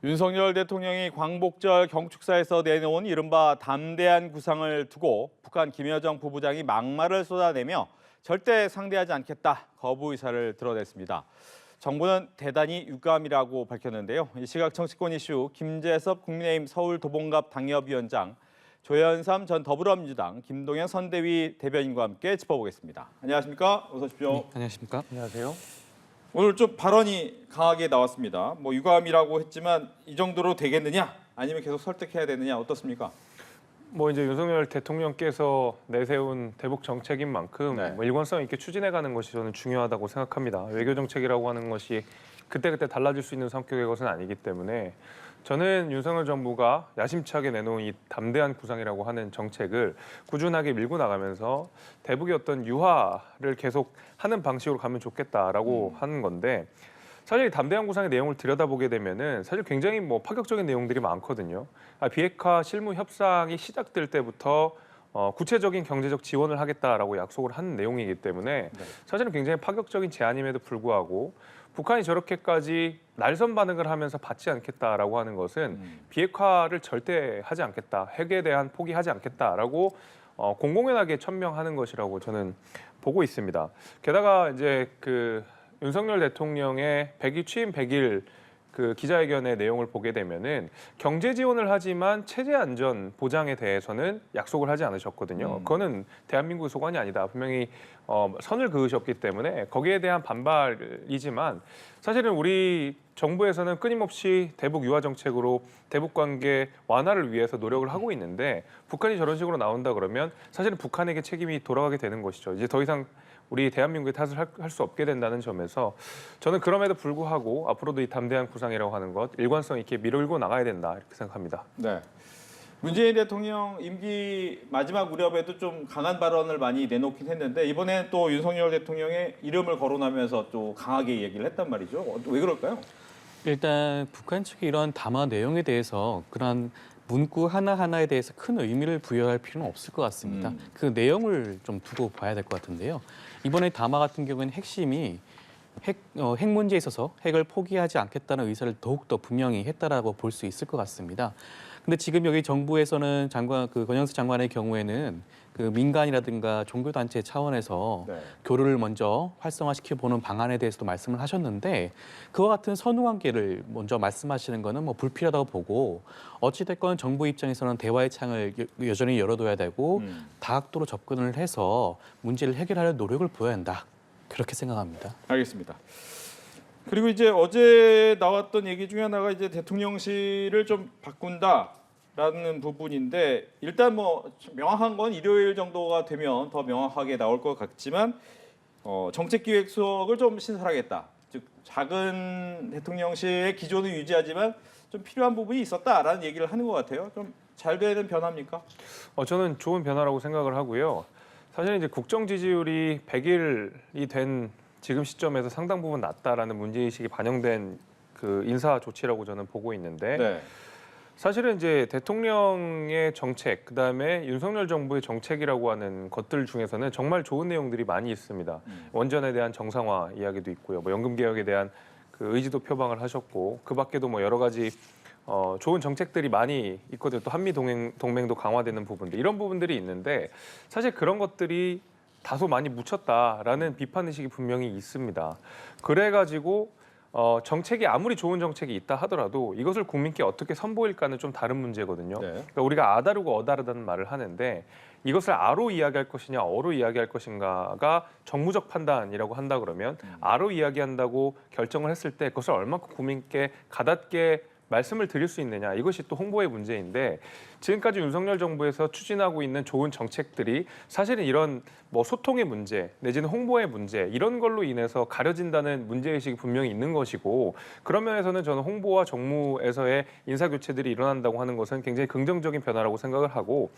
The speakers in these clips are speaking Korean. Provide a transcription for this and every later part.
윤석열 대통령이 광복절 경축사에서 내놓은 이른바 담대한 구상을 두고 북한 김여정 부부장이 막말을 쏟아내며 절대 상대하지 않겠다 거부 의사를 드러냈습니다. 정부는 대단히 유감이라고 밝혔는데요. 이 시각 정치권 이슈 김재섭 국민의힘 서울도봉갑 당협위원장, 조현삼 전 더불어민주당 김동연 선대위 대변인과 함께 짚어보겠습니다. 안녕하십니까? 어서 오십시오. 네, 안녕하십니까? 안녕하세요. 오늘 좀 발언이 강하게 나왔습니다. 유감이라고 했지만 이 정도로 되겠느냐? 아니면 계속 설득해야 되느냐? 어떻습니까? 이제 윤석열 대통령께서 내세운 대북 정책인 만큼 네. 일관성 있게 추진해가는 것이 저는 중요하다고 생각합니다. 외교 정책이라고 하는 것이 그때그때 달라질 수 있는 성격의 것은 아니기 때문에 저는 윤석열 정부가 야심차게 내놓은 이 담대한 구상이라고 하는 정책을 꾸준하게 밀고 나가면서 대북의 어떤 유화를 계속 하는 방식으로 가면 좋겠다라고 하는 건데, 사실 이 담대한 구상의 내용을 들여다보게 되면은 사실 굉장히 파격적인 내용들이 많거든요. 비핵화 실무 협상이 시작될 때부터 구체적인 경제적 지원을 하겠다라고 약속을 한 내용이기 때문에 사실은 굉장히 파격적인 제안임에도 불구하고 북한이 저렇게까지 날선 반응을 하면서 받지 않겠다라고 하는 것은 비핵화를 절대 하지 않겠다, 핵에 대한 포기하지 않겠다라고 공공연하게 천명하는 것이라고 저는 보고 있습니다. 게다가 이제 윤석열 대통령의 취임 100일 기자회견의 내용을 보게 되면은 경제 지원을 하지만 체제 안전 보장에 대해서는 약속을 하지 않으셨거든요. 그거는 대한민국의 소관이 아니다. 분명히 선을 그으셨기 때문에 거기에 대한 반발이지만 사실은 우리 정부에서는 끊임없이 대북 유화 정책으로 대북 관계 완화를 위해서 노력을 하고 있는데 북한이 저런 식으로 나온다 그러면 사실은 북한에게 책임이 돌아가게 되는 것이죠. 이제 더 이상 우리 대한민국의 탓을 할 수 없게 된다는 점에서 저는 그럼에도 불구하고 앞으로도 이 담대한 구상이라고 하는 것 일관성 있게 밀고 나가야 된다 이렇게 생각합니다. 네. 문재인 대통령 임기 마지막 무렵에도 좀 강한 발언을 많이 내놓긴 했는데 이번엔 또 윤석열 대통령의 이름을 거론하면서 또 강하게 얘기를 했단 말이죠. 왜 그럴까요? 일단 북한 측이 이런 담화 내용에 대해서 그런 문구 하나하나에 대해서 큰 의미를 부여할 필요는 없을 것 같습니다. 그 내용을 좀 두고 봐야 될 것 같은데요. 이번에 담화 같은 경우에는 핵심이 핵 문제에 있어서 핵을 포기하지 않겠다는 의사를 더욱더 분명히 했다라고 볼 수 있을 것 같습니다. 근데 지금 여기 정부에서는 권영수 장관의 경우에는 민간이라든가 종교단체 차원에서 네. 교류를 먼저 활성화시켜 보는 방안에 대해서도 말씀을 하셨는데 그와 같은 선후 관계를 먼저 말씀하시는 거는 불필요하다고 보고 어찌됐건 정부 입장에서는 대화의 창을 여전히 열어둬야 되고 다각도로 접근을 해서 문제를 해결하려는 노력을 보여야 한다. 그렇게 생각합니다. 알겠습니다. 그리고 이제 어제 나왔던 얘기 중에 하나가 이제 대통령실을 좀 바꾼다라는 부분인데 일단 명확한 건 일요일 정도가 되면 더 명확하게 나올 것 같지만 정책기획수석을 좀 신설하겠다. 즉 작은 대통령실의 기조는 유지하지만 좀 필요한 부분이 있었다라는 얘기를 하는 것 같아요. 좀 잘 되는 변화입니까? 저는 좋은 변화라고 생각을 하고요. 사실 이제 국정 지지율이 100일이 된 지금 시점에서 상당 부분 낮다라는 문제의식이 반영된 인사 조치라고 저는 보고 있는데 네. 사실은 이제 대통령의 정책, 그다음에 윤석열 정부의 정책이라고 하는 것들 중에서는 정말 좋은 내용들이 많이 있습니다. 원전에 대한 정상화 이야기도 있고요. 연금 개혁에 대한 의지도 표방을 하셨고 그 밖에도 여러 가지 좋은 정책들이 많이 있거든요. 또 한미 동맹도 강화되는 부분들 이런 부분들이 있는데 사실 그런 것들이 다소 많이 묻혔다라는 비판 의식이 분명히 있습니다. 그래가지고 정책이 아무리 좋은 정책이 있다 하더라도 이것을 국민께 어떻게 선보일까는 좀 다른 문제거든요. 네. 그러니까 우리가 아다르고 어다르다는 말을 하는데 이것을 아로 이야기할 것이냐 어로 이야기할 것인가가 정무적 판단이라고 한다 그러면 아로 이야기한다고 결정을 했을 때 그것을 얼마큼 국민께 가닿게 말씀을 드릴 수 있느냐 이것이 또 홍보의 문제인데 지금까지 윤석열 정부에서 추진하고 있는 좋은 정책들이 사실은 이런 소통의 문제 내지는 홍보의 문제 이런 걸로 인해서 가려진다는 문제의식이 분명히 있는 것이고 그런 면에서는 저는 홍보와 정무에서의 인사교체들이 일어난다고 하는 것은 굉장히 긍정적인 변화라고 생각을 하고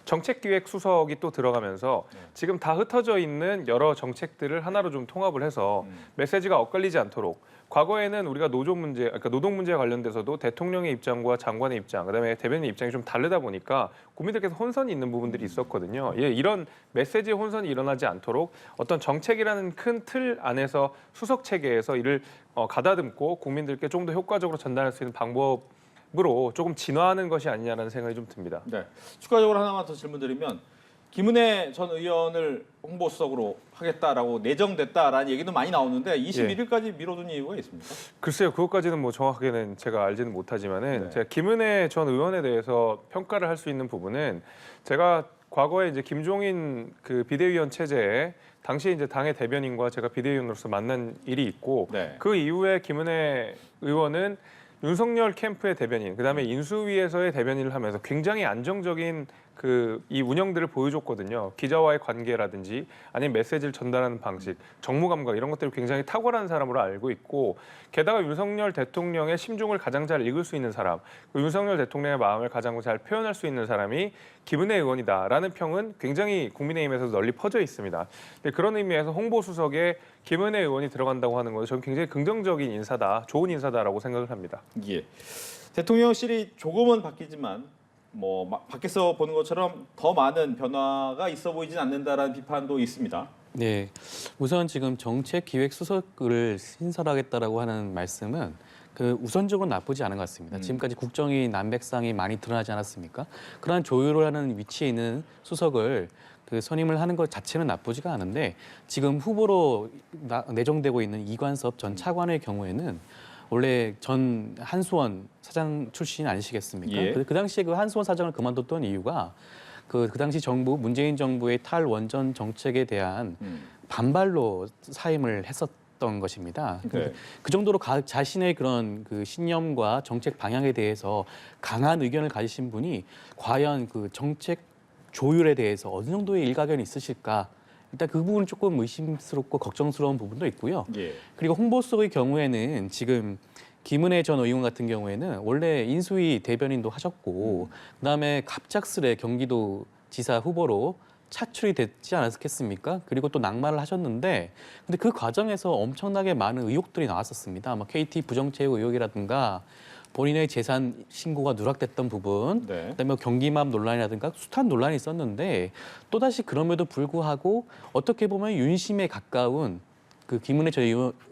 정책기획수석이 또 들어가면서 지금 다 흩어져 있는 여러 정책들을 하나로 좀 통합을 해서 메시지가 엇갈리지 않도록 과거에는 우리가 노조 문제, 그러니까 노동 문제에 관련돼서도 대통령의 입장과 장관의 입장, 그다음에 대변인 입장이 좀 다르다 보니까 국민들께서 혼선이 있는 부분들이 있었거든요. 예, 이런 메시지의 혼선이 일어나지 않도록 어떤 정책이라는 큰 틀 안에서 수석 체계에서 이를 가다듬고 국민들께 좀 더 효과적으로 전달할 수 있는 방법으로 조금 진화하는 것이 아니냐라는 생각이 좀 듭니다. 네. 추가적으로 하나만 더 질문드리면 김은혜 전 의원을 홍보수석으로 하겠다라고 내정됐다라는 얘기도 많이 나오는데 21일까지 미뤄둔 이유가 있습니까? 글쎄요, 그것까지는 뭐 정확하게는 제가 알지는 못하지만은 네. 제가 김은혜 전 의원에 대해서 평가를 할 수 있는 부분은 제가 과거에 이제 김종인 그 비대위원 체제에 당시에 이제 당의 대변인과 제가 비대위원으로서 만난 일이 있고 네. 그 이후에 김은혜 의원은 윤석열 캠프의 대변인, 그다음에 인수위에서의 대변인을 하면서 굉장히 안정적인 그 이 운영들을 보여줬거든요. 기자와의 관계라든지 아니면 메시지를 전달하는 방식, 정무 감각 이런 것들을 굉장히 탁월한 사람으로 알고 있고 게다가 윤석열 대통령의 심중을 가장 잘 읽을 수 있는 사람, 그 윤석열 대통령의 마음을 가장 잘 표현할 수 있는 사람이 김은혜 의원이다라는 평은 굉장히 국민의힘에서도 널리 퍼져 있습니다. 근데 그런 의미에서 홍보수석에 김은혜 의원이 들어간다고 하는 것은 저는 굉장히 긍정적인 인사다, 좋은 인사다라고 생각을 합니다. 예. 대통령실이 조금은 바뀌지만 밖에서 보는 것처럼 더 많은 변화가 있어 보이진 않는다라는 비판도 있습니다. 네, 우선 지금 정책기획수석을 신설하겠다라고 하는 말씀은 그 우선적으로 나쁘지 않은 것 같습니다. 지금까지 국정이 난백상이 많이 드러나지 않았습니까? 그러한 조율을 하는 위치에 있는 수석을 그 선임을 하는 것 자체는 나쁘지가 않은데 지금 후보로 내정되고 있는 이관섭 전 차관의 경우에는 원래 전 한수원 사장 출신 아니시겠습니까? 예. 그 당시에 그 한수원 사장을 그만뒀던 이유가 그 당시 정부 문재인 정부의 탈원전 정책에 대한 반발로 사임을 했었던 것입니다. 네. 그 정도로 자신의 그런 그 신념과 정책 방향에 대해서 강한 의견을 가지신 분이 과연 그 정책 조율에 대해서 어느 정도의 일가견이 있으실까? 일단 그 부분은 조금 의심스럽고 걱정스러운 부분도 있고요. 예. 그리고 홍보수석의 경우에는 지금 김은혜 전 의원 같은 경우에는 원래 인수위 대변인도 하셨고 그다음에 갑작스레 경기도 지사 후보로 차출이 됐지 않았겠습니까? 그리고 또 낙마를 하셨는데 근데 그 과정에서 엄청나게 많은 의혹들이 나왔었습니다. KT 부정채용 의혹이라든가 본인의 재산 신고가 누락됐던 부분, 네. 그다음에 경기맘 논란이라든가 숱한 논란이 있었는데 또다시 그럼에도 불구하고 어떻게 보면 윤심에 가까운 그 김은혜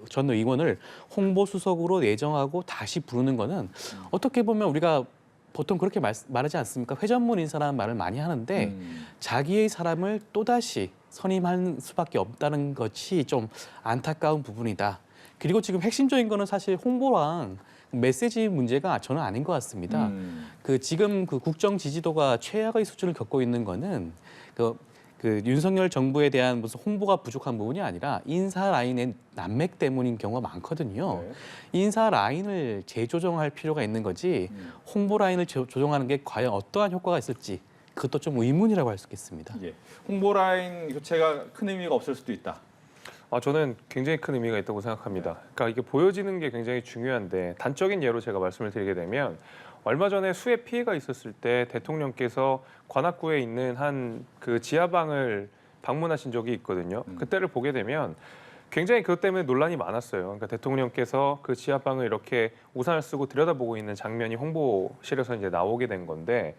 전 의원을 홍보수석으로 내정하고 다시 부르는 거는 어떻게 보면 우리가 보통 그렇게 말하지 않습니까? 회전문 인사라는 말을 많이 하는데 자기의 사람을 또다시 선임할 수밖에 없다는 것이 좀 안타까운 부분이다. 그리고 지금 핵심적인 거는 사실 홍보랑 메시지 문제가 저는 아닌 것 같습니다. 그 지금 그 국정 지지도가 최악의 수준을 겪고 있는 거는 그 윤석열 정부에 대한 무슨 홍보가 부족한 부분이 아니라 인사 라인의 난맥 때문인 경우가 많거든요. 네. 인사 라인을 재조정할 필요가 있는 거지 홍보 라인을 조정하는 게 과연 어떠한 효과가 있을지 그것도 좀 의문이라고 할 수 있겠습니다. 예. 홍보 라인 교체가 큰 의미가 없을 수도 있다. 저는 굉장히 큰 의미가 있다고 생각합니다. 그러니까 이게 보여지는 게 굉장히 중요한데 단적인 예로 제가 말씀을 드리게 되면 얼마 전에 수해 피해가 있었을 때 대통령께서 관악구에 있는 한 그 지하방을 방문하신 적이 있거든요. 그때를 보게 되면 굉장히 그것 때문에 논란이 많았어요. 그러니까 대통령께서 그 지하방을 이렇게 우산을 쓰고 들여다보고 있는 장면이 홍보실에서 이제 나오게 된 건데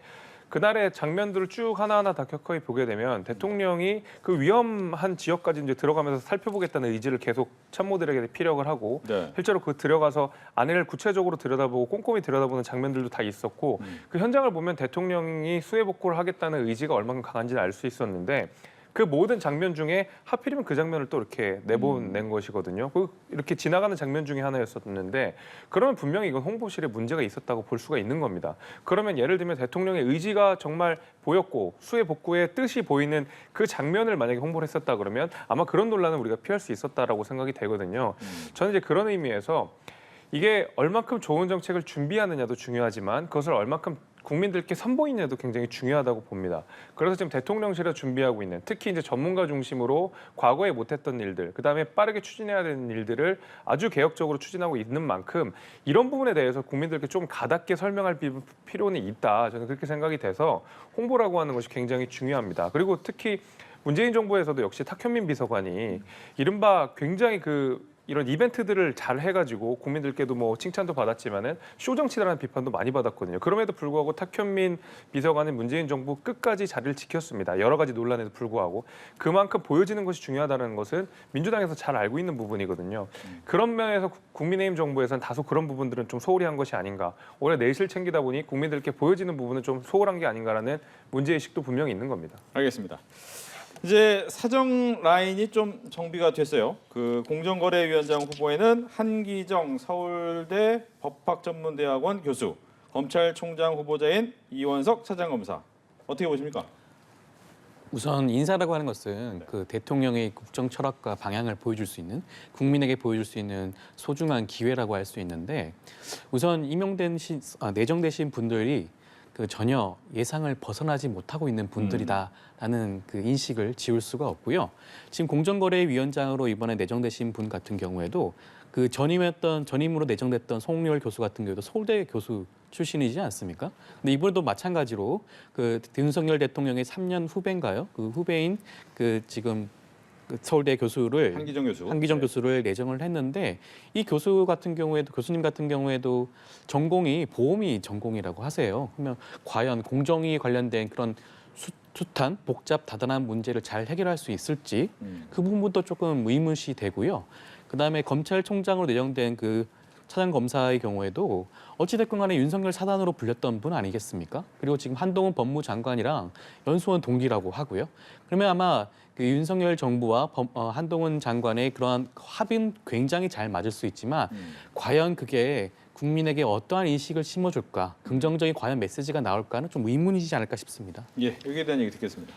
그날의 장면들을 쭉 하나하나 다 켜켜이 보게 되면 대통령이 그 위험한 지역까지 이제 들어가면서 살펴보겠다는 의지를 계속 참모들에게 피력을 하고 네. 실제로 그 들어가서 안을 구체적으로 들여다보고 꼼꼼히 들여다보는 장면들도 다 있었고 그 현장을 보면 대통령이 수해 복구를 하겠다는 의지가 얼마나 강한지는 알 수 있었는데 그 모든 장면 중에 하필이면 그 장면을 또 이렇게 내보낸 것이거든요. 이렇게 지나가는 장면 중에 하나였었는데 그러면 분명히 이건 홍보실에 문제가 있었다고 볼 수가 있는 겁니다. 그러면 예를 들면 대통령의 의지가 정말 보였고 수해 복구의 뜻이 보이는 그 장면을 만약에 홍보를 했었다 그러면 아마 그런 논란을 우리가 피할 수 있었다라고 생각이 되거든요. 저는 이제 그런 의미에서 이게 얼만큼 좋은 정책을 준비하느냐도 중요하지만 그것을 얼만큼 국민들께 선보이느냐도 굉장히 중요하다고 봅니다. 그래서 지금 대통령실에서 준비하고 있는 특히 이제 전문가 중심으로 과거에 못했던 일들, 그다음에 빠르게 추진해야 되는 일들을 아주 개혁적으로 추진하고 있는 만큼 이런 부분에 대해서 국민들께 좀 가닿게 설명할 필요는 있다. 저는 그렇게 생각이 돼서 홍보라고 하는 것이 굉장히 중요합니다. 그리고 특히 문재인 정부에서도 역시 탁현민 비서관이 이른바 굉장히 그 이런 이벤트들을 잘 해가지고 국민들께도 뭐 칭찬도 받았지만은 쇼 정치라는 비판도 많이 받았거든요. 그럼에도 불구하고 탁현민 비서관은 문재인 정부 끝까지 자리를 지켰습니다. 여러 가지 논란에도 불구하고 그만큼 보여지는 것이 중요하다는 것은 민주당에서 잘 알고 있는 부분이거든요. 그런 면에서 국민의힘 정부에서는 다소 그런 부분들은 좀 소홀히 한 것이 아닌가. 올해 내실 챙기다 보니 국민들께 보여지는 부분은 좀 소홀한 게 아닌가라는 문제의식도 분명히 있는 겁니다. 알겠습니다. 이제 사정 라인이 좀 정비가 됐어요. 그 공정거래위원장 후보에는 한기정 서울대 법학전문대학원 교수, 검찰총장 후보자인 이원석 차장검사. 어떻게 보십니까? 우선 인사라고 하는 것은 그 대통령의 국정 철학과 방향을 보여줄 수 있는, 국민에게 보여줄 수 있는 소중한 기회라고 할 수 있는데, 우선 내정되신 분들이 그 전혀 예상을 벗어나지 못하고 있는 분들이다라는 그 인식을 지울 수가 없고요. 지금 공정거래위원장으로 이번에 내정되신 분 같은 경우에도 그 전임으로 내정됐던 송영열 교수 같은 경우도 서울대 교수 출신이지 않습니까? 근데 이번에도 마찬가지로 그 윤석열 대통령의 3년 후배인가요? 그 후배인 그 지금 그 서울대 교수를 한기정 교수를 내정을 했는데, 이 교수님 같은 경우에도 전공이 보험이 전공이라고 하세요. 그러면 과연 공정위 관련된 그런 숱한 복잡 다단한 문제를 잘 해결할 수 있을지 그 부분도 조금 의문시 되고요. 그다음에 검찰총장으로 내정된 그 차장 검사의 경우에도 어찌됐건 간에 윤석열 사단으로 불렸던 분 아니겠습니까? 그리고 지금 한동훈 법무장관이랑 연수원 동기라고 하고요. 그러면 아마 그 윤석열 정부와 한동훈 장관의 그러한 합은 굉장히 잘 맞을 수 있지만 과연 그게 국민에게 어떠한 인식을 심어줄까, 긍정적인 과연 메시지가 나올까는 좀 의문이지 않을까 싶습니다. 예, 여기에 대한 얘기 듣겠습니다.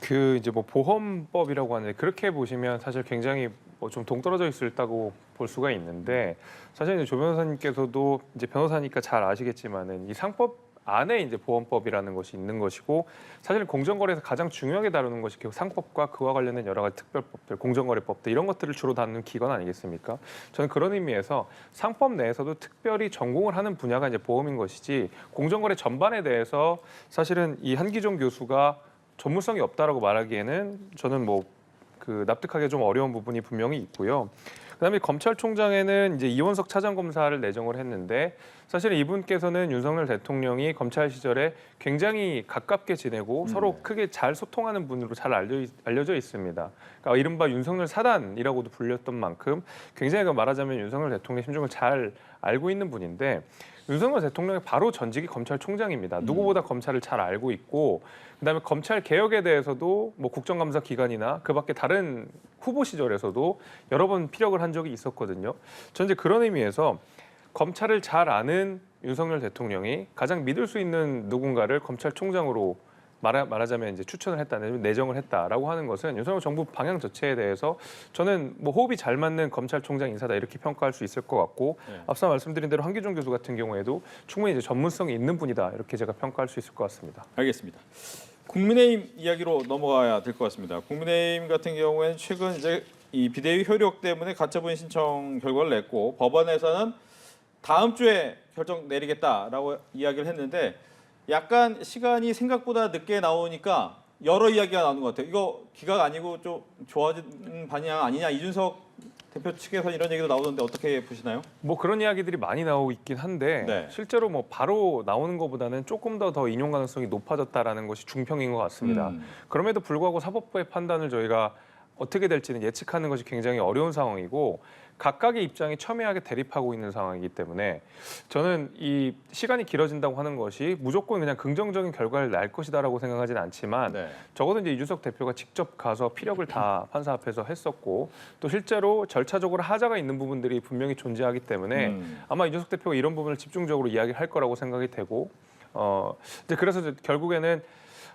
그 이제 뭐 보험법이라고 하는데 그렇게 보시면 사실 굉장히 뭐 좀 동떨어져 있다고 볼 수가 있는데, 사실 이제 조 변호사님께서도 이제 변호사니까 잘 아시겠지만은 이 상법 안에 이제 보험법이라는 것이 있는 것이고, 사실 공정거래에서 가장 중요하게 다루는 것이 결국 상법과 그와 관련된 여러 가지 특별법들, 공정거래법들 이런 것들을 주로 다루는 기관 아니겠습니까? 저는 그런 의미에서 상법 내에서도 특별히 전공을 하는 분야가 이제 보험인 것이지, 공정거래 전반에 대해서 사실은 이 한기정 교수가 전문성이 없다라고 말하기에는 저는 뭐 그 납득하기 좀 어려운 부분이 분명히 있고요. 그다음에 검찰총장에는 이제 이원석 차장검사를 내정을 했는데, 사실 이분께서는 윤석열 대통령이 검찰 시절에 굉장히 가깝게 지내고 서로 크게 잘 소통하는 분으로 잘 알려져 있습니다. 그러니까 이른바 윤석열 사단이라고도 불렸던 만큼 굉장히 말하자면 윤석열 대통령의 심정을 잘 알고 있는 분인데, 윤석열 대통령의 바로 전직이 검찰총장입니다. 누구보다 검찰을 잘 알고 있고, 그다음에 검찰 개혁에 대해서도 뭐 국정감사 기간이나 그밖에 다른 후보 시절에서도 여러 번 피력을 한 적이 있었거든요. 저는 이제 그런 의미에서 검찰을 잘 아는 윤석열 대통령이 가장 믿을 수 있는 누군가를 검찰총장으로 말하자면 이제 추천을 했다, 내정을 했다라고 하는 것은 윤석열 정부 방향 자체에 대해서 저는 뭐 호흡이 잘 맞는 검찰총장 인사다 이렇게 평가할 수 있을 것 같고, 앞서 말씀드린 대로 한기정 교수 같은 경우에도 충분히 이제 전문성이 있는 분이다 이렇게 제가 평가할 수 있을 것 같습니다. 알겠습니다. 국민의힘 이야기로 넘어가야 될 것 같습니다. 국민의힘 같은 경우에는 최근 이제 이 비대위 효력 때문에 가처분 신청 결과를 냈고, 법원에서는 다음 주에 결정 내리겠다라고 이야기를 했는데, 약간 시간이 생각보다 늦게 나오니까 여러 이야기가 나오는 것 같아요. 이거 기각 아니고 좀 좋아진 반영 아니냐, 이준석 대표 측에서 이런 얘기도 나오던데 어떻게 보시나요? 뭐 그런 이야기들이 많이 나오고 있긴 한데, 네. 실제로 뭐 바로 나오는 것보다는 조금 더 인용 가능성이 높아졌다라는 것이 중평인 것 같습니다. 그럼에도 불구하고 사법부의 판단을 저희가 어떻게 될지는 예측하는 것이 굉장히 어려운 상황이고, 각각의 입장이 첨예하게 대립하고 있는 상황이기 때문에 저는 이 시간이 길어진다고 하는 것이 무조건 그냥 긍정적인 결과를 낼 것이다라고 생각하지는 않지만, 적어도 이제 이준석 대표가 직접 가서 피력을 다 판사 앞에서 했었고, 또 실제로 절차적으로 하자가 있는 부분들이 분명히 존재하기 때문에 아마 이준석 대표가 이런 부분을 집중적으로 이야기할 거라고 생각이 되고, 이제 그래서 이제 결국에는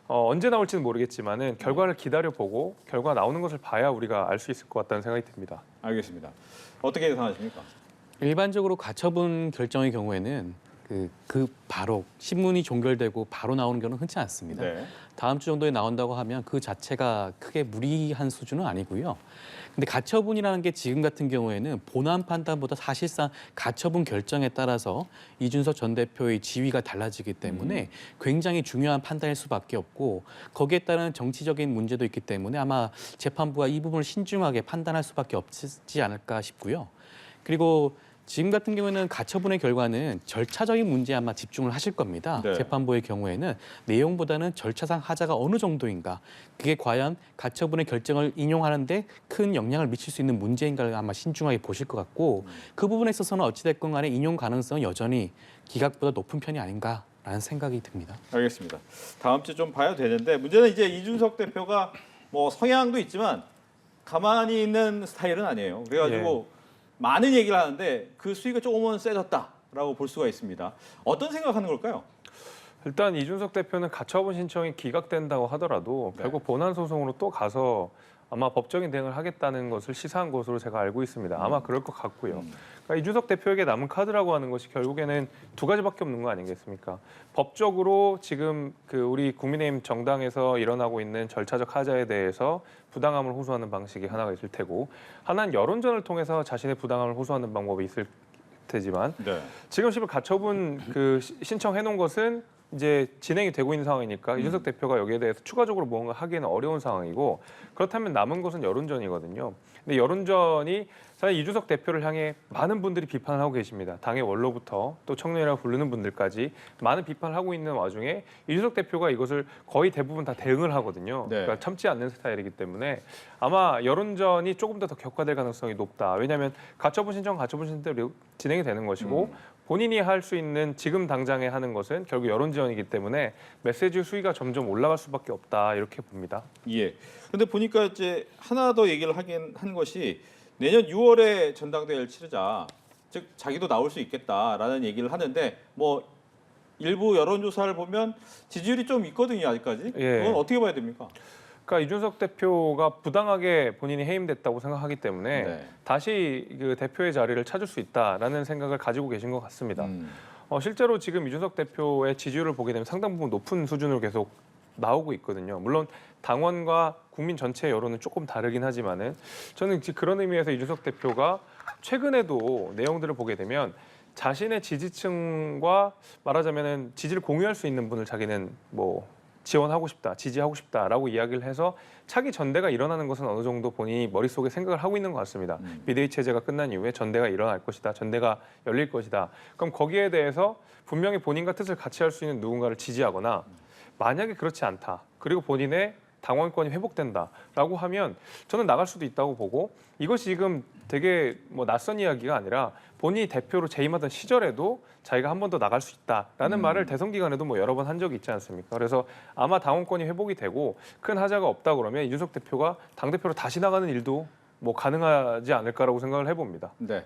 언제 나올지는 모르겠지만은 결과를 기다려보고 결과 나오는 것을 봐야 우리가 알 수 있을 것 같다는 생각이 듭니다. 알겠습니다. 어떻게 예상하십니까? 일반적으로 가처분 결정의 경우에는 바로 신문이 종결되고 바로 나오는 경우는 흔치 않습니다. 네. 다음 주 정도에 나온다고 하면 그 자체가 크게 무리한 수준은 아니고요. 근데 가처분이라는 게 지금 같은 경우에는 본안 판단보다 사실상 가처분 결정에 따라서 이준석 전 대표의 지위가 달라지기 때문에 굉장히 중요한 판단일 수밖에 없고, 거기에 따른 정치적인 문제도 있기 때문에 아마 재판부가 이 부분을 신중하게 판단할 수밖에 없지 않을까 싶고요. 그리고 지금 같은 경우에는 가처분의 결과는 절차적인 문제에 아마 집중을 하실 겁니다. 네. 재판부의 경우에는 내용보다는 절차상 하자가 어느 정도인가, 그게 과연 가처분의 결정을 인용하는데 큰 영향을 미칠 수 있는 문제인가를 아마 신중하게 보실 것 같고 그 부분에 있어서는 어찌됐건 간에 인용 가능성은 여전히 기각보다 높은 편이 아닌가라는 생각이 듭니다. 알겠습니다. 다음 주 좀 봐야 되는데 문제는 이제 이준석 대표가 뭐 성향도 있지만 가만히 있는 스타일은 아니에요. 그래가지고 많은 얘기를 하는데 그 수위가 조금은 세졌다라고 볼 수가 있습니다. 어떤 생각하는 걸까요? 일단 이준석 대표는 가처분 신청이 기각된다고 하더라도 네. 결국 본안 소송으로 또 가서 아마 법적인 대응을 하겠다는 것을 시사한 것으로 제가 알고 있습니다. 아마 그럴 것 같고요. 그러니까 이준석 대표에게 남은 카드라고 하는 것이 결국에는 두 가지밖에 없는 거 아니겠습니까? 법적으로 지금 그 우리 국민의힘 정당에서 일어나고 있는 절차적 하자에 대해서 부당함을 호소하는 방식이 하나가 있을 테고, 하나는 여론전을 통해서 자신의 부당함을 호소하는 방법이 있을 테지만 네. 지금 시발 가처분 그 신청해 놓은 것은 이제 진행이 되고 있는 상황이니까 이준석 대표가 여기에 대해서 추가적으로 뭔가 하기에는 어려운 상황이고, 그렇다면 남은 것은 여론전이거든요. 근데 여론전이 사실 이준석 대표를 향해 많은 분들이 비판을 하고 계십니다. 당의 원로부터 또 청년이라고 부르는 분들까지 많은 비판을 하고 있는 와중에 이준석 대표가 이것을 거의 대부분 다 대응을 하거든요. 네. 그러니까 참지 않는 스타일이기 때문에 아마 여론전이 조금 더 격화될 가능성이 높다. 왜냐하면 가처분 신청대로 진행이 되는 것이고 본인이 할 수 있는 지금 당장에 하는 것은 결국 여론전이기 때문에 메시지 수위가 점점 올라갈 수밖에 없다, 이렇게 봅니다. 예. 근데 보니까 이제 하나 더 얘기를 한 것이 내년 6월에 전당대회를 치르자, 즉 자기도 나올 수 있겠다라는 얘기를 하는데 뭐 일부 여론조사를 보면 지지율이 좀 있거든요 아직까지. 예. 그건 어떻게 봐야 됩니까? 그러니까 이준석 대표가 부당하게 본인이 해임됐다고 생각하기 때문에 네. 다시 그 대표의 자리를 찾을 수 있다라는 생각을 가지고 계신 것 같습니다. 음. 실제로 지금 이준석 대표의 지지율을 보게 되면 상당 부분 높은 수준으로 계속 나오고 있거든요. 물론 당원과 국민 전체의 여론은 조금 다르긴 하지만은 저는 그런 의미에서 이준석 대표가 최근에도 내용들을 보게 되면 자신의 지지층과 말하자면은 지지를 공유할 수 있는 분을 자기는 뭐 지원하고 싶다, 지지하고 싶다라고 이야기를 해서 차기 전대가 일어나는 것은 어느 정도 본인이 머릿속에 생각을 하고 있는 것 같습니다. 비대위 체제가 끝난 이후에 전대가 일어날 것이다, 전대가 열릴 것이다. 그럼 거기에 대해서 분명히 본인과 뜻을 같이 할 수 있는 누군가를 지지하거나, 만약에 그렇지 않다, 그리고 본인의 당원권이 회복된다라고 하면 저는 나갈 수도 있다고 보고, 이것이 지금 되게 뭐 낯선 이야기가 아니라 본인이 대표로 재임하던 시절에도 자기가 한 번 더 나갈 수 있다라는 말을 대선 기간에도 뭐 여러 번 한 적이 있지 않습니까? 그래서 아마 당원권이 회복이 되고 큰 하자가 없다 그러면 이준석 대표가 당대표로 다시 나가는 일도 뭐 가능하지 않을까라고 생각을 해봅니다. 네.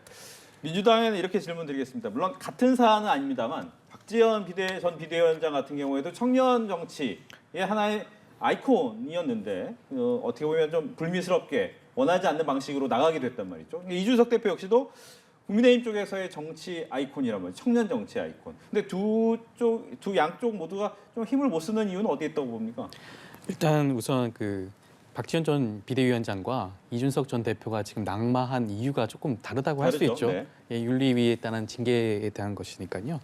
민주당에는 이렇게 질문드리겠습니다. 물론 같은 사안은 아닙니다만 박지원 전 비대위원장 같은 경우에도 청년 정치의 하나의 아이콘이었는데 어떻게 보면 좀 불미스럽게 원하지 않는 방식으로 나가게 됐단 말이죠. 이준석 대표 역시도 국민의힘 쪽에서의 정치 아이콘이란 말이죠. 청년 정치 아이콘. 근데 두 양쪽 모두가 좀 힘을 못 쓰는 이유는 어디에 있다고 봅니까? 일단 우선 그 박지원 전 비대위원장과 이준석 전 대표가 지금 낙마한 이유가 조금 다르다고 할 수 다르죠. 있죠. 네. 예, 윤리위에 따른 징계에 대한 것이니까요.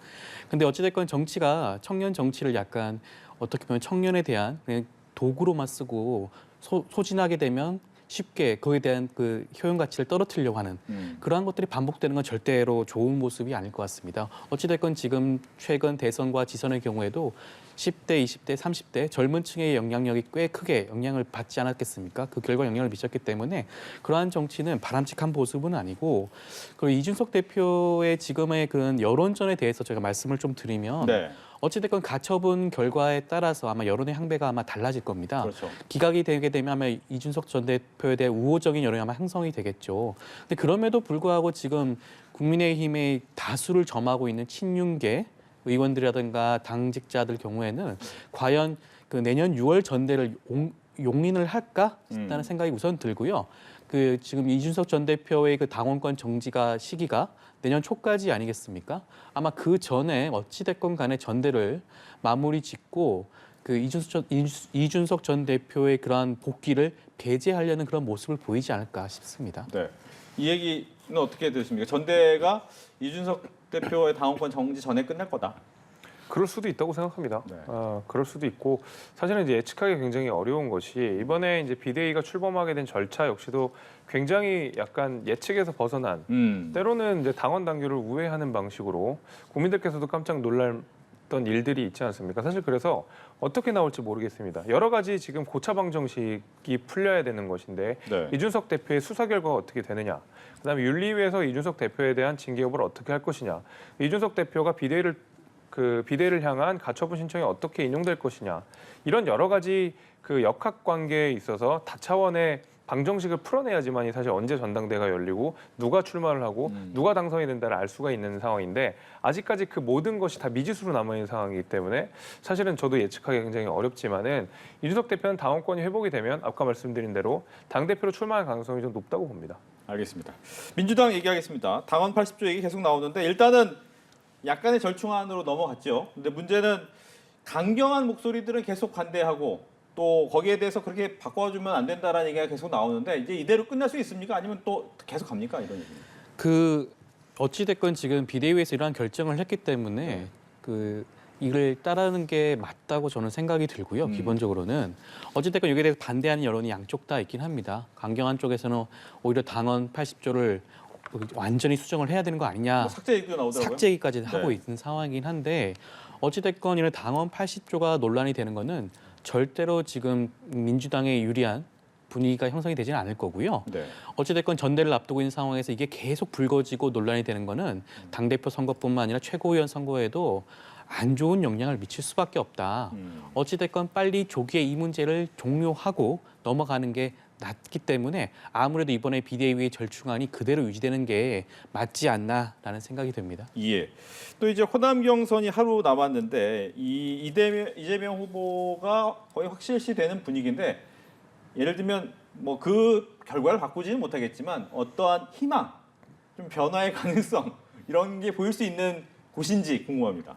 근데 어찌됐건 정치가 청년 정치를 약간 어떻게 보면 청년에 대한 그냥 도구로만 쓰고 소진하게 되면 쉽게 그에 대한 그 효용 가치를 떨어뜨리려고 하는 그러한 것들이 반복되는 건 절대로 좋은 모습이 아닐 것 같습니다. 어찌됐건 지금 최근 대선과 지선의 경우에도 10대, 20대, 30대 젊은 층의 영향력이 꽤 크게 영향을 받지 않았겠습니까? 그 결과 영향을 미쳤기 때문에 그러한 정치는 바람직한 모습은 아니고, 그리고 이준석 대표의 지금의 그런 여론전에 대해서 제가 말씀을 좀 드리면 네. 어찌됐건 가처분 결과에 따라서 아마 여론의 향배가 아마 달라질 겁니다. 그렇죠. 기각이 되게 되면 아마 이준석 전 대표에 대해 우호적인 여론이 아마 형성이 되겠죠. 근데 그럼에도 불구하고 지금 국민의힘의 다수를 점하고 있는 친윤계 의원들이라든가 당직자들 경우에는 과연 그 내년 6월 전대를 용인을 할까라는 생각이 우선 들고요. 그 지금 이준석 전 대표의 그 당원권 정지가 시기가 내년 초까지 아니겠습니까? 아마 그 전에 어찌됐건 간에 전대를 마무리 짓고 그 이준석 전 대표의 그러한 복귀를 배제하려는 그런 모습을 보이지 않을까 싶습니다. 네. 이 얘기는 어떻게 들으십니까? 전대가 이준석 대표의 당원권 정지 전에 끝날 거다. 그럴 수도 있다고 생각합니다. 네. 그럴 수도 있고 사실은 이제 예측하기 굉장히 어려운 것이 이번에 이제 비대위가 출범하게 된 절차 역시도 굉장히 약간 예측에서 벗어난 때로는 이제 당원 당규를 우회하는 방식으로 국민들께서도 깜짝 놀랐던 일들이 있지 않습니까? 사실 그래서 어떻게 나올지 모르겠습니다. 여러 가지 지금 고차 방정식이 풀려야 되는 것인데 네. 이준석 대표의 수사 결과가 어떻게 되느냐, 그다음에 윤리위에서 이준석 대표에 대한 징계 여부를 어떻게 할 것이냐, 이준석 대표가 비대위를 향한 가처분 신청이 어떻게 인용될 것이냐, 이런 여러 가지 그 역학 관계에 있어서 다차원의 방정식을 풀어내야지만이 사실 언제 전당대회가 열리고 누가 출마를 하고 누가 당선이 된다를 알 수가 있는 상황인데 아직까지 그 모든 것이 다 미지수로 남아있는 상황이기 때문에 사실은 저도 예측하기 굉장히 어렵지만은 이준석 대표는 당원권이 회복이 되면 아까 말씀드린 대로 당대표로 출마할 가능성이 좀 높다고 봅니다. 알겠습니다. 민주당 얘기하겠습니다. 당원 80조 얘기 계속 나오는데 일단은 약간의 절충안으로 넘어갔죠. 근데 문제는 강경한 목소리들은 계속 반대하고 또 거기에 대해서 그렇게 바꿔주면 안 된다라는 얘기가 계속 나오는데 이제 이대로 끝날 수 있습니까? 아니면 또 계속 갑니까? 이런 얘기. 어찌됐건 지금 비대위에서 이러한 결정을 했기 때문에 이를 따르는 게 맞다고 저는 생각이 들고요. 기본적으로는 어찌됐건 여기에 대해서 반대하는 여론이 양쪽 다 있긴 합니다. 강경한 쪽에서는 오히려 당원 80조를 완전히 수정을 해야 되는 거 아니냐. 뭐 삭제 얘기도 나오더라고요. 삭제 얘기까지 네. 하고 있는 상황이긴 한데 어찌됐건 이런 당원 80조가 논란이 되는 거는 절대로 지금 민주당에 유리한 분위기가 형성이 되지는 않을 거고요. 네. 어찌됐건 전대를 앞두고 있는 상황에서 이게 계속 불거지고 논란이 되는 거는 당대표 선거뿐만 아니라 최고위원 선거에도 안 좋은 영향을 미칠 수밖에 없다. 어찌됐건 빨리 조기에 이 문제를 종료하고 넘어가는 게 낫기 때문에 아무래도 이번에 비대위의 절충안이 그대로 유지되는 게 맞지 않나라는 생각이 듭니다. 예. 또 이제 호남 경선이 하루 남았는데 이재명 후보가 거의 확실시되는 분위기인데 예를 들면 뭐 그 결과를 바꾸지는 못하겠지만 어떠한 희망, 좀 변화의 가능성 이런 게 보일 수 있는 곳인지 궁금합니다.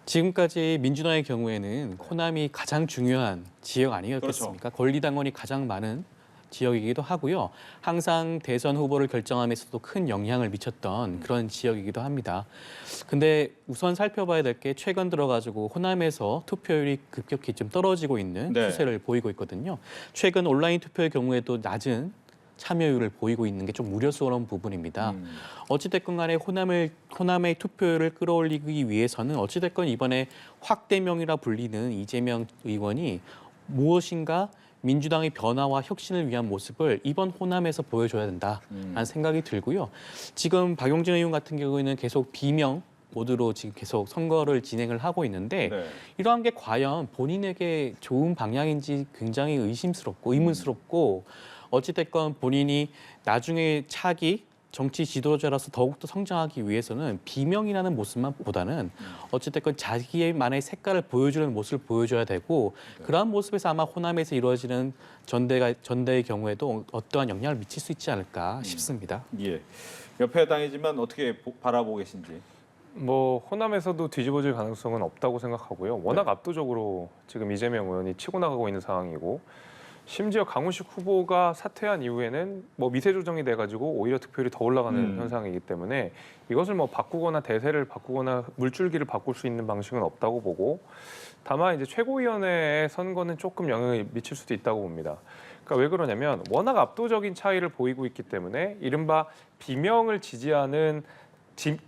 지금까지 민주당의 경우에는 호남이 가장 중요한 지역 아니었겠습니까? 권리당원이 가장 많은 지역이기도 하고요. 항상 대선 후보를 결정함에서도 큰 영향을 미쳤던 그런 지역이기도 합니다. 근데 우선 살펴봐야 될 게 최근 들어가지고 호남에서 투표율이 급격히 좀 떨어지고 있는 네. 추세를 보이고 있거든요. 최근 온라인 투표의 경우에도 낮은 참여율을 보이고 있는 게 좀 우려스러운 부분입니다. 어찌됐건 간에 호남의 투표율을 끌어올리기 위해서는 어찌됐건 이번에 확대명이라 불리는 이재명 의원이 무엇인가 민주당의 변화와 혁신을 위한 모습을 이번 호남에서 보여줘야 된다라는 생각이 들고요. 지금 박용진 의원 같은 경우에는 계속 비명 모드로 지금 계속 선거를 진행을 하고 있는데 네. 이러한 게 과연 본인에게 좋은 방향인지 굉장히 의문스럽고 어찌됐건 본인이 나중에 차기 정치 지도자로서 더욱더 성장하기 위해서는 비명이라는 모습만 보다는 어찌됐건 자기만의 색깔을 보여주는 모습을 보여줘야 되고 그러한 모습에서 아마 호남에서 이루어지는 전대의 경우에도 어떠한 영향을 미칠 수 있지 않을까 싶습니다. 예. 옆에 당이지만 어떻게 바라보고 계신지. 뭐 호남에서도 뒤집어질 가능성은 없다고 생각하고요. 워낙 압도적으로 지금 이재명 의원이 치고 나가고 있는 상황이고 심지어 강훈식 후보가 사퇴한 이후에는 뭐 미세 조정이 돼가지고 오히려 득표율이 더 올라가는 현상이기 때문에 이것을 뭐 바꾸거나 대세를 바꾸거나 물줄기를 바꿀 수 있는 방식은 없다고 보고 다만 이제 최고위원회의 선거는 조금 영향을 미칠 수도 있다고 봅니다. 그러니까 왜 그러냐면 워낙 압도적인 차이를 보이고 있기 때문에 이른바 비명을 지지하는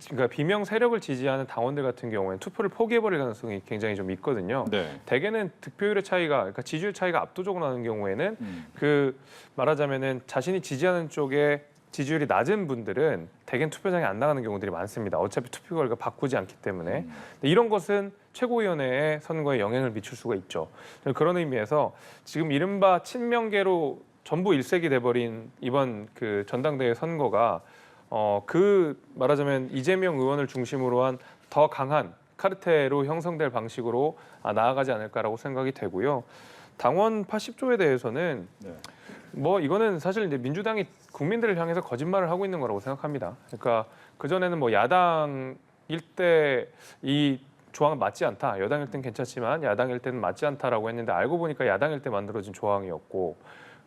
그러니까 비명 세력을 지지하는 당원들 같은 경우에는 투표를 포기해버릴 가능성이 굉장히 좀 있거든요. 네. 대개는 득표율의 차이가, 그러니까 지지율 차이가 압도적으로 나는 경우에는 그 말하자면은 자신이 지지하는 쪽에 지지율이 낮은 분들은 대개는 투표장에 안 나가는 경우들이 많습니다. 어차피 투표 결과 바꾸지 않기 때문에. 근데 이런 것은 최고위원회의 선거에 영향을 미칠 수가 있죠. 그런 의미에서 지금 이른바 친명계로 전부 일색이 돼버린 이번 그 전당대회 선거가 그 말하자면 이재명 의원을 중심으로 한 더 강한 카르텔로 형성될 방식으로 나아가지 않을까라고 생각이 되고요. 당원 80조에 대해서는 네. 뭐 이거는 사실 이제 민주당이 국민들을 향해서 거짓말을 하고 있는 거라고 생각합니다. 그러니까 그 전에는 뭐 야당일 때 이 조항은 맞지 않다. 여당일 땐 괜찮지만 야당일 때는 맞지 않다라고 했는데 알고 보니까 야당일 때 만들어진 조항이었고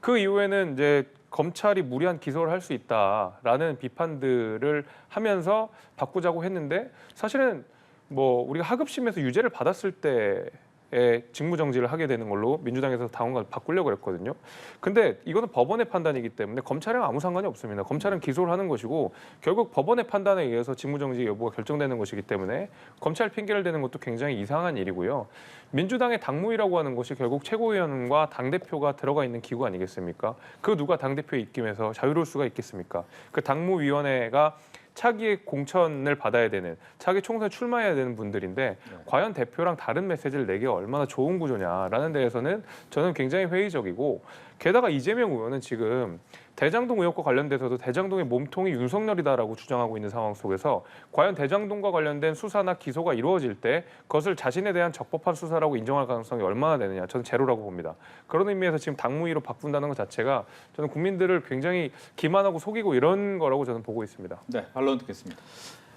그 이후에는 이제 검찰이 무리한 기소를 할 수 있다라는 비판들을 하면서 바꾸자고 했는데 사실은 뭐 우리가 하급심에서 유죄를 받았을 때에 직무 정지를 하게 되는 걸로 민주당에서 당원과 바꾸려고 했거든요. 근데 이거는 법원의 판단이기 때문에 검찰이랑 아무 상관이 없습니다. 검찰은 기소를 하는 것이고 결국 법원의 판단에 의해서 직무 정지 여부가 결정되는 것이기 때문에 검찰 핑계를 대는 것도 굉장히 이상한 일이고요. 민주당의 당무위라고 하는 것이 결국 최고위원과 당대표가 들어가 있는 기구 아니겠습니까? 그 누가 당대표에 입김해서 자유로울 수가 있겠습니까? 그 당무위원회가 차기의 공천을 받아야 되는, 차기 총선에 출마해야 되는 분들인데 과연 대표랑 다른 메시지를 내기가 얼마나 좋은 구조냐라는 데에서는 저는 굉장히 회의적이고, 게다가 이재명 의원은 지금 대장동 의혹과 관련돼서도 대장동의 몸통이 윤석열이다라고 주장하고 있는 상황 속에서 과연 대장동과 관련된 수사나 기소가 이루어질 때 그것을 자신에 대한 적법한 수사라고 인정할 가능성이 얼마나 되느냐, 저는 제로라고 봅니다. 그런 의미에서 지금 당무위로 바꾼다는 것 자체가 저는 국민들을 굉장히 기만하고 속이고 이런 거라고 저는 보고 있습니다. 네, 반론 듣겠습니다.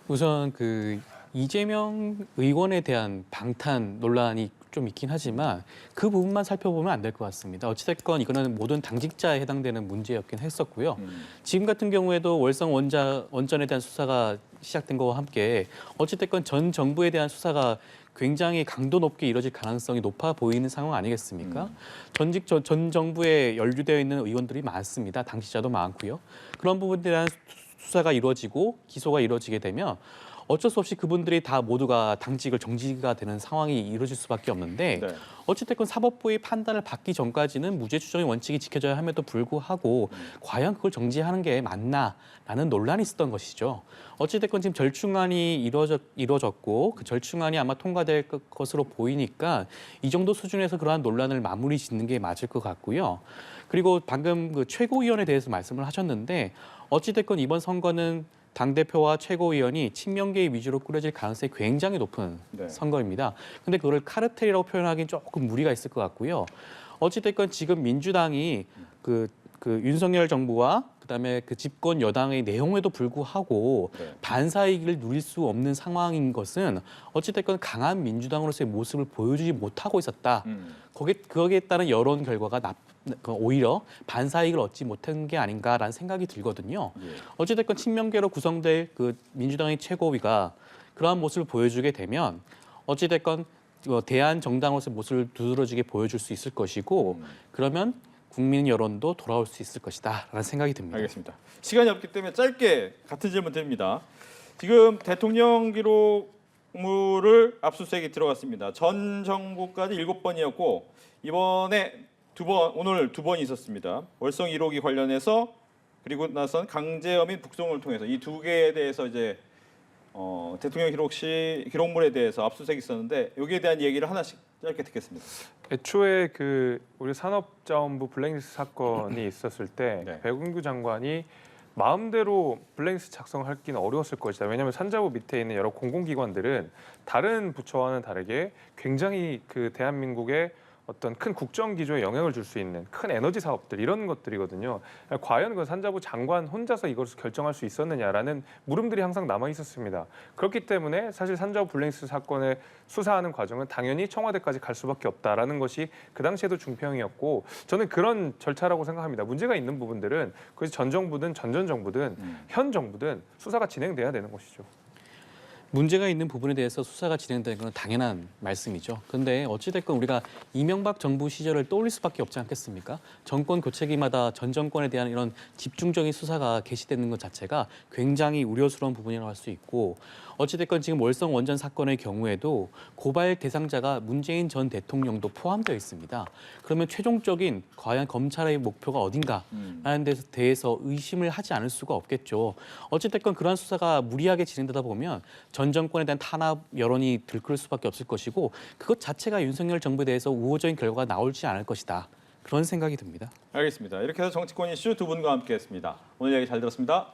우선 그 이재명 의원에 대한 방탄 논란이 좀 있긴 하지만 그 부분만 살펴보면 안 될 것 같습니다. 어찌됐건 이거는 모든 당직자에 해당되는 문제였긴 했었고요. 지금 같은 경우에도 월성 원전에 대한 수사가 시작된 거와 함께 어찌됐건 전 정부에 대한 수사가 굉장히 강도 높게 이뤄질 가능성이 높아 보이는 상황 아니겠습니까? 전 정부에 연루되어 있는 의원들이 많습니다. 당직자도 많고요. 그런 부분들에 대한 수사가 이루어지고 기소가 이루어지게 되면 어쩔 수 없이 그분들이 다 모두가 당직을 정지가 되는 상황이 이루어질 수밖에 없는데 네. 어찌됐건 사법부의 판단을 받기 전까지는 무죄 추정의 원칙이 지켜져야 함에도 불구하고 과연 그걸 정지하는 게 맞나라는 논란이 있었던 것이죠. 어찌됐건 지금 절충안이 이루어졌고 그 절충안이 아마 통과될 것으로 보이니까 이 정도 수준에서 그러한 논란을 마무리 짓는 게 맞을 것 같고요. 그리고 방금 그 최고위원에 대해서 말씀을 하셨는데 어찌됐건 이번 선거는 당대표와 최고위원이 친명계 위주로 꾸려질 가능성이 굉장히 높은 네. 선거입니다. 근데 그걸 카르텔이라고 표현하기는 조금 무리가 있을 것 같고요. 어찌됐건 지금 민주당이 그 윤석열 정부와 그다음에 그 집권 여당의 내용에도 불구하고 네. 반사이익을 누릴 수 없는 상황인 것은 어찌됐건 강한 민주당으로서의 모습을 보여주지 못하고 있었다. 거기에 따른 여론 결과가 오히려 반사이익을 얻지 못한 게 아닌가라는 생각이 들거든요. 예. 어찌됐건 친명계로 구성될 그 민주당의 최고위가 그러한 모습을 보여주게 되면 어찌됐건 대한 정당으로서의 모습을 두드러지게 보여줄 수 있을 것이고 그러면 국민 여론도 돌아올 수 있을 것이다라는 생각이 듭니다. 알겠습니다. 시간이 없기 때문에 짧게 같은 질문 드립니다. 지금 대통령 기록물을 압수수색이 들어갔습니다. 전 정부까지 7번이었고 이번에 오늘 2번이 있었습니다. 월성 1호기 관련해서 그리고 나선 강제엄인 북송을 통해서 이 두 개에 대해서 이제 대통령 기록물에 대해서 압수수색이 있었는데 여기에 대한 얘기를 하나씩 짧게 듣겠습니다. 애초에 그 우리 산업자원부 블랙리스트 사건이 있었을 때 네. 백운규 장관이 마음대로 블랙리스트 작성하기는 어려웠을 것이다. 왜냐하면 산자부 밑에 있는 여러 공공기관들은 다른 부처와는 다르게 굉장히 그 대한민국의 어떤 큰 국정 기조에 영향을 줄 수 있는 큰 에너지 사업들 이런 것들이거든요. 과연 그 산자부 장관 혼자서 이것을 결정할 수 있었느냐라는 물음들이 항상 남아 있었습니다. 그렇기 때문에 사실 산자부 블랙리스트 사건을 수사하는 과정은 당연히 청와대까지 갈 수밖에 없다라는 것이 그 당시에도 중평이었고 저는 그런 절차라고 생각합니다. 문제가 있는 부분들은 그것이 전 정부든 전전 정부든 현 정부든 수사가 진행돼야 되는 것이죠. 문제가 있는 부분에 대해서 수사가 진행되는 건 당연한 말씀이죠. 그런데 어찌됐건 우리가 이명박 정부 시절을 떠올릴 수밖에 없지 않겠습니까? 정권 교체기마다 전 정권에 대한 이런 집중적인 수사가 개시되는 것 자체가 굉장히 우려스러운 부분이라고 할 수 있고 어찌됐건 지금 월성 원전 사건의 경우에도 고발 대상자가 문재인 전 대통령도 포함되어 있습니다. 그러면 최종적인 과연 검찰의 목표가 어딘가라는 데 대해서 의심을 하지 않을 수가 없겠죠. 어찌됐건 그러한 수사가 무리하게 진행되다 보면 전 정권에 대한 탄압 여론이 들끓을 수밖에 없을 것이고 그것 자체가 윤석열 정부에 대해서 우호적인 결과가 나오지 않을 것이다. 그런 생각이 듭니다. 알겠습니다. 이렇게 해서 정치권 이슈 두 분과 함께했습니다. 오늘 얘기 잘 들었습니다.